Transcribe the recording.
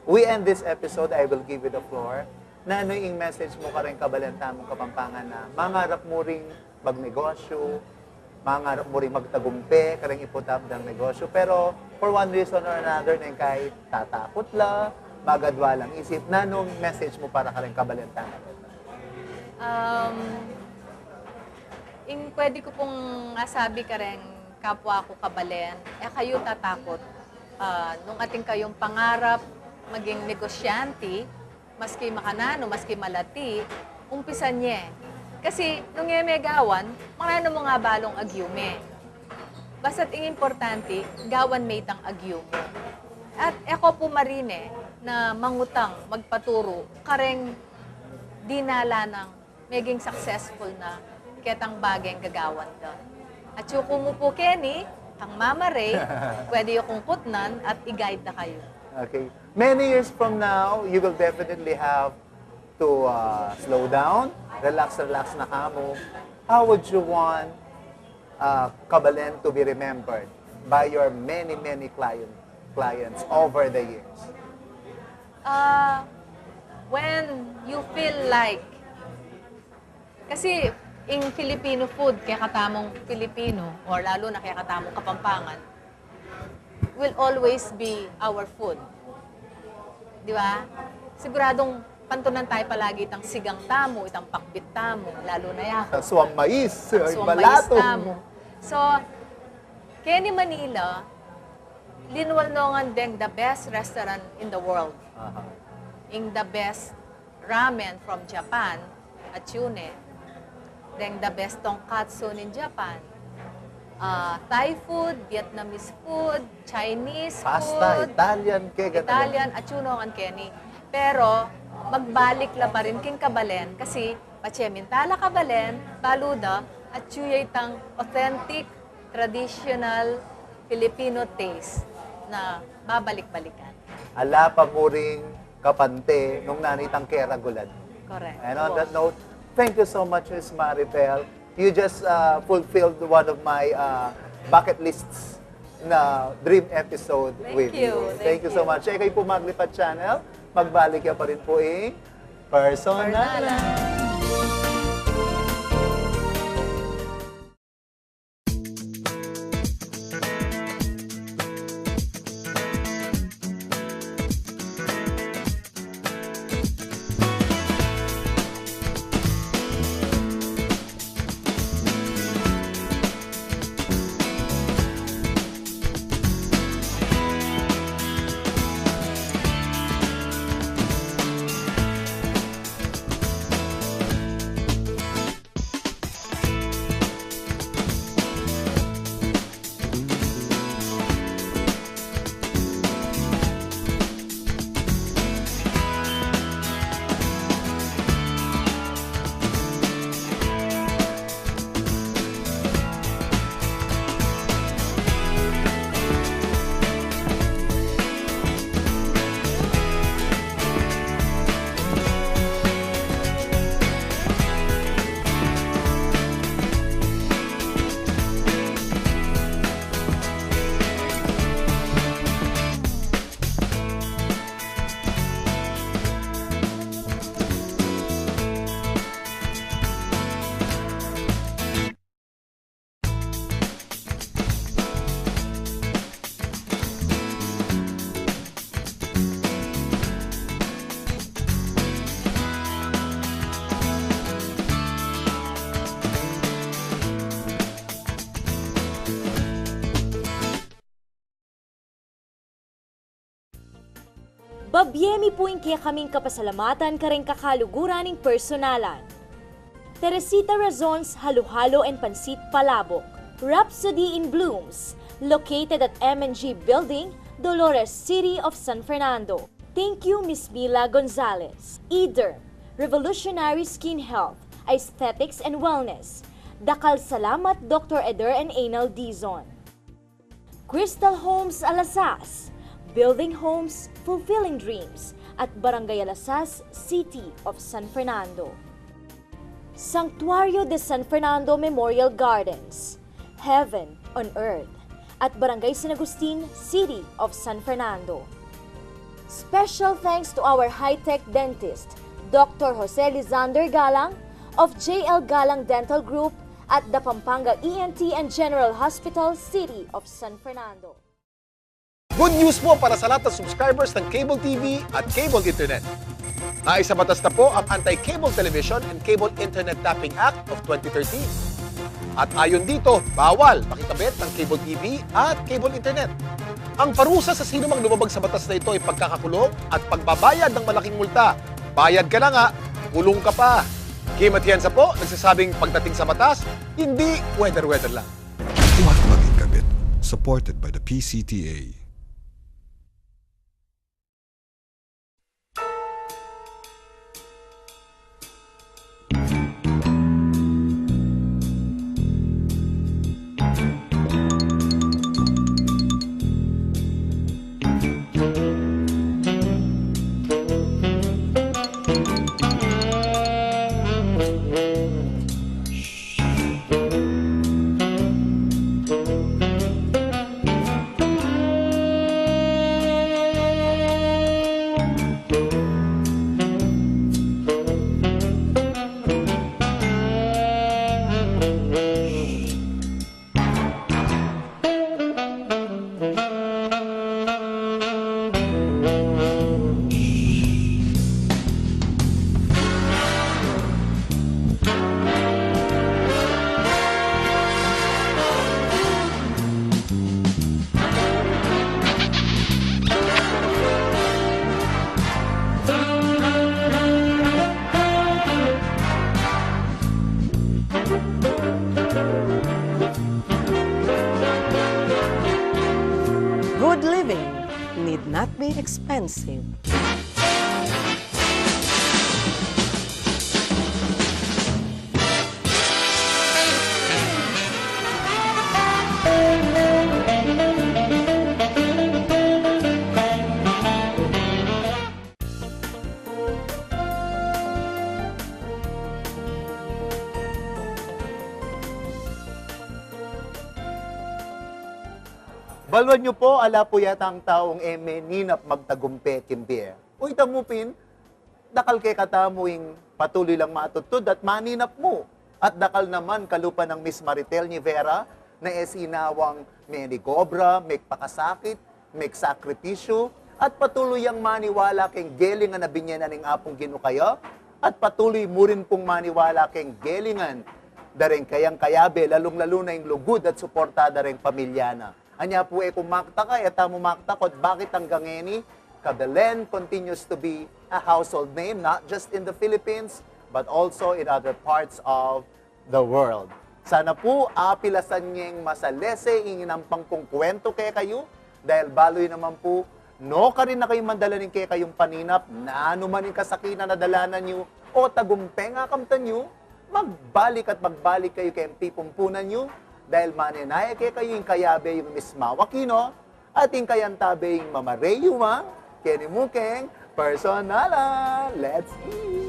we end this episode, I will give you the floor. Na ano yung message mo ka rin kabalenta mong Kapampangan na mangarap mo ring magnegosyo, mangarap mo rin magtagumpe, karang iputap ng negosyo. Pero for one reason or another, na kahit tatakot lang, magadwa lang isip, na anong message mo para ka rin kabalenta? Pwede ko pong asabi ka rin, kapwa ko kabalen, kayo tatakot. Nung ating kayong pangarap, maging negosyante, maski makanano, maski malati, umpisan niya. Kasi nung megawan, marano mo nga balong agyume. Basta't importante, gawan may tang agyume. At ako po marine na mangutang, magpaturo, kareng dinala ng maging successful na ketang bagay gagawan ka. At yuko mo po, Kenny, ang Mama Ray, pwede yung putnan at i-guide na kayo. Okay. Many years from now, you will definitely have to slow down, relax na kamo. How would you want Kabalen to be remembered by your many clients over the years? When you feel like, kasi in Filipino food, kaya katamong Filipino, or lalo na kaya katamong Kapampangan, will always be our food. Di ba? Siguradong pantunan tayo palagi itang sigang tamo, itang pakbit tamo, lalo na yan. Suwang mais, Suwang mais balatong. tamo. So, Kenny Manila, linwalnongan deng the best restaurant in the world. In the best ramen from Japan, at yun deng the best tonkatsu in Japan. Thai food, Vietnamese food, Chinese Pasta, food, Italian, Italian, at yun ang Kenny. Pero, magbalik la pa rin king Kabalen kasi Pachemintala Kabalen, Baluda, at yun tang authentic, traditional Filipino taste na babalik-balikan. Ala pa mo ring kapante nung nanitang kera gulad. Correct. And on that note, thank you so much, Ms. Maribel. You just fulfilled one of my bucket lists na dream episode with you. Thank you so much. Kayo po Maglipat Channel, magbalik ya pa rin po Personalan. Babyemi po kaya kaming kapasalamatan kareng kakaluguran ng personalan. Teresita Razon's Halo-Halo and Pansit Palabok, Rhapsody in Blooms, located at M&G Building, Dolores City of San Fernando. Thank you, Miss Mila Gonzalez. Eder, Revolutionary Skin Health, Aesthetics and Wellness. Dakal salamat Dr. Eder and Anal Dizon. Crystal Homes Alasas, building homes, fulfilling dreams, at Barangay Alasas, City of San Fernando. Sanctuario de San Fernando Memorial Gardens, Heaven on Earth, at Barangay San Agustin, City of San Fernando. Special thanks to our high-tech dentist, Dr. Jose Lizander Galang of JL Galang Dental Group at the Pampanga ENT and General Hospital, City of San Fernando. Good news po para sa lahat ng subscribers ng cable TV at cable internet. Naisa batas na po ang Anti-Cable Television and Cable Internet Tapping Act of 2013. At ayon dito, bawal makikabit ng cable TV at cable internet. Ang parusa sa sino mang lumabag sa batas na ito ay pagkakakulong at pagbabayad ng malaking multa. Bayad ka na nga, kulong ka pa. Kim Atienza po, nagsasabing pagdating sa batas, hindi weather-weather lang. Huwag maging kabit. Supported by the PCTA. Good living need not be expensive. Balwan nyo po, ala po yata ang taong eme ninap magtagumpe kimbier. Uy, tamupin, dakal kay katamuing patuloy lang matutod at maninap mo. At dakal naman kalupa ng Miss Maritel ni Vera na esinawang may cobra, may pakasakit, may sakripisyo, at patuloy ang maniwala keng gelingan na binyanan ng apong ginukaya, at patuloy mo rin pong maniwala keng gelingan dareng kayang kayabe, lalong-lalo na yung lugod at suportada rin pamilya na. Anya po kung makta ka, eta mo makta ko, bakit hanggang ngayon, Kabelen continues to be a household name, not just in the Philippines, but also in other parts of the world. Sana po, apilasan niyeng masalese, inginampang kong kwento kay kayo, dahil baloy naman po, no ka rin na kayong mandalanin kay kayong paninap, na ano man yung kasakinan na dalanan nyo, o tagumpeng akamtan nyo, magbalik at magbalik kayo kay pipumpunan nyo, dahil maninaya kay kayo yung kayabe yung Miss Mawakino, at yung kayantabe yung Mama Reyuma, Kenny Mukeng, Personala. Let's eat!